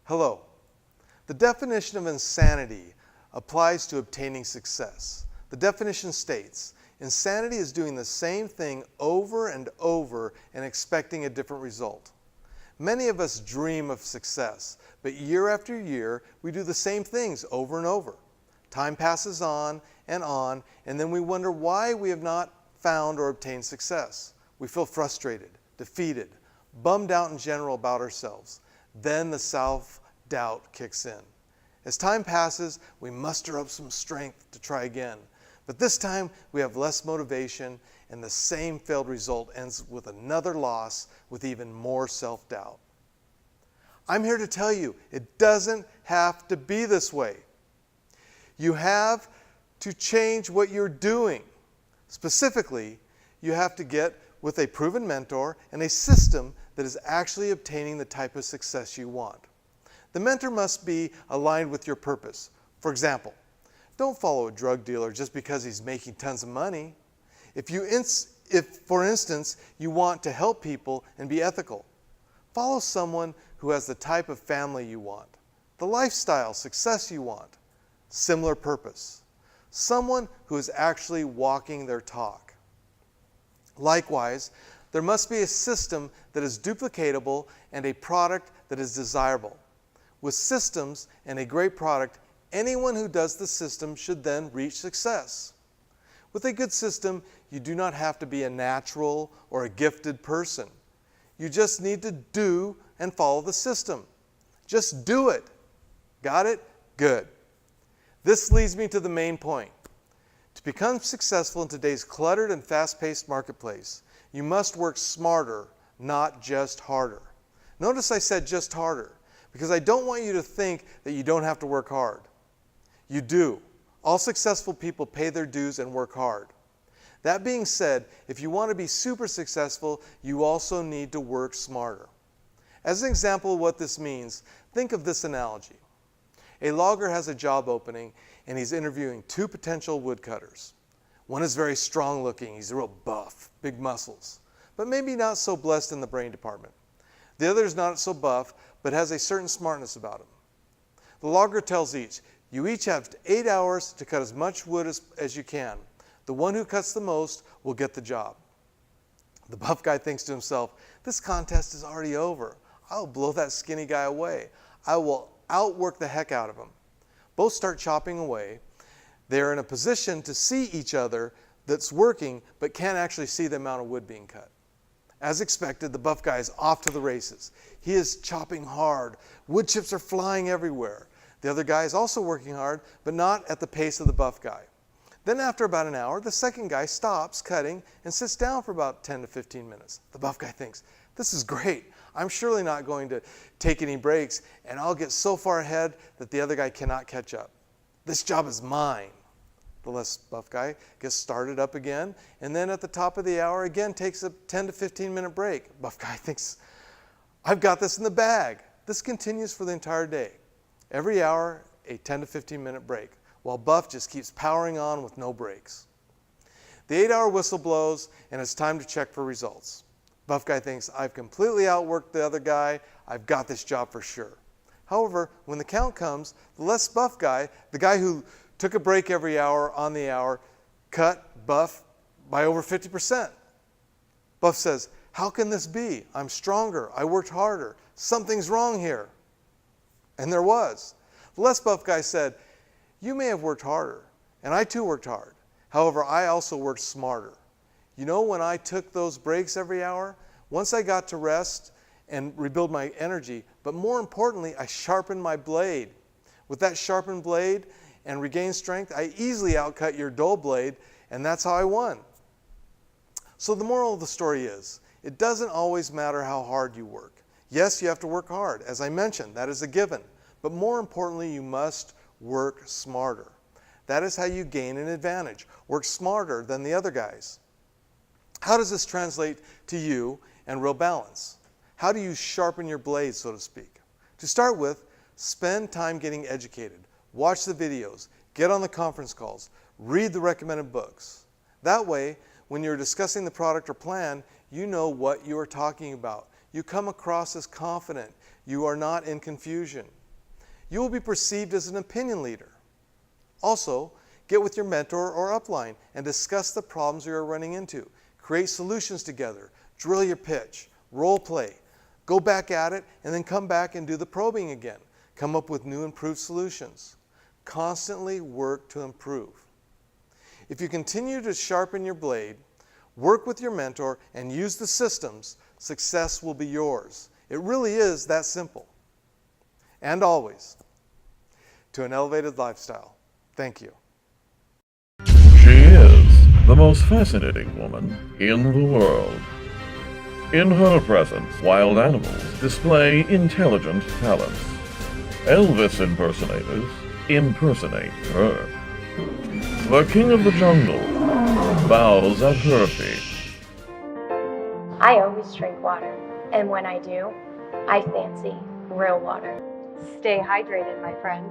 Hello. The definition of insanity applies to obtaining success. The definition states, insanity is doing the same thing over and over and expecting a different result. Many of us dream of success, but year after year, we do the same things over and over. Time passes on, and then we wonder why we have not found or obtained success. We feel frustrated, defeated, bummed out in general about ourselves. Then the self-doubt kicks in. As time passes, we muster up some strength to try again. But this time, we have less motivation, and the same failed result ends with another loss with even more self-doubt. I'm here to tell you, it doesn't have to be this way. You have to change what you're doing. Specifically, you have to get with a proven mentor and a system that is actually obtaining the type of success you want. The mentor must be aligned with your purpose. For example, don't follow a drug dealer just because he's making tons of money. If, for instance, you want to help people and be ethical, follow someone who has the type of family you want, the lifestyle success you want, similar purpose, someone who is actually walking their talk. Likewise, there must be a system that is duplicatable and a product that is desirable. With systems and a great product, anyone who does the system should then reach success. With a good system, you do not have to be a natural or a gifted person. You just need to do and follow the system. Just do it. Got it? Good. This leads me to the main point. To become successful in today's cluttered and fast-paced marketplace, you must work smarter, not just harder. Notice I said just harder, because I don't want you to think that you don't have to work hard. You do. All successful people pay their dues and work hard. That being said, if you want to be super successful, you also need to work smarter. As an example of what this means, think of this analogy. A logger has a job opening and he's interviewing two potential woodcutters. One is very strong looking, he's real buff, big muscles, but maybe not so blessed in the brain department. The other is not so buff, but has a certain smartness about him. The logger tells each, you each have 8 hours to cut as much wood as you can. The one who cuts the most will get the job. The buff guy thinks to himself, this contest is already over. I'll blow that skinny guy away. I will outwork the heck out of him. Both start chopping away. They're in a position to see each other that's working, but can't actually see the amount of wood being cut. As expected, the buff guy is off to the races. He is chopping hard. Wood chips are flying everywhere. The other guy is also working hard, but not at the pace of the buff guy. Then after about an hour, the second guy stops cutting and sits down for about 10 to 15 minutes. The buff guy thinks, this is great. I'm surely not going to take any breaks, and I'll get so far ahead that the other guy cannot catch up. This job is mine. The less buff guy gets started up again, and then at the top of the hour again takes a 10 to 15 minute break. Buff guy thinks, I've got this in the bag. This continues for the entire day. Every hour, a 10 to 15 minute break, while Buff just keeps powering on with no breaks. The 8-hour whistle blows, and it's time to check for results. Buff guy thinks, I've completely outworked the other guy. I've got this job for sure. However, when the count comes, the less buff guy, the guy who took a break every hour on the hour, cut Buff by over 50%. Buff says, how can this be? I'm stronger. I worked harder. Something's wrong here. And there was. The less buff guy said, you may have worked harder, and I too worked hard. However, I also worked smarter. You know, when I took those breaks every hour, once I got to rest and rebuild my energy, but more importantly, I sharpened my blade. With that sharpened blade and regained strength, I easily outcut your dull blade, and that's how I won. So the moral of the story is, it doesn't always matter how hard you work. Yes, you have to work hard. As I mentioned, that is a given. But more importantly, you must work smarter. That is how you gain an advantage. Work smarter than the other guys. How does this translate to you and real balance? How do you sharpen your blade, so to speak? To start with, spend time getting educated. Watch the videos. Get on the conference calls. Read the recommended books. That way, when you're discussing the product or plan, you know what you are talking about. You come across as confident. You are not in confusion. You will be perceived as an opinion leader. Also, get with your mentor or upline and discuss the problems you are running into. Create solutions together. Drill your pitch. Role play. Go back at it and then come back and do the probing again. Come up with new improved solutions. Constantly work to improve. If you continue to sharpen your blade, work with your mentor, and use the systems, success will be yours. It really is that simple. And always, to an elevated lifestyle. Thank you. She is the most fascinating woman in the world. In her presence, wild animals display intelligent talents. Elvis impersonators impersonate her. The king of the jungle bows at her feet. I always drink water, and when I do, I fancy real water. Stay hydrated, my friends.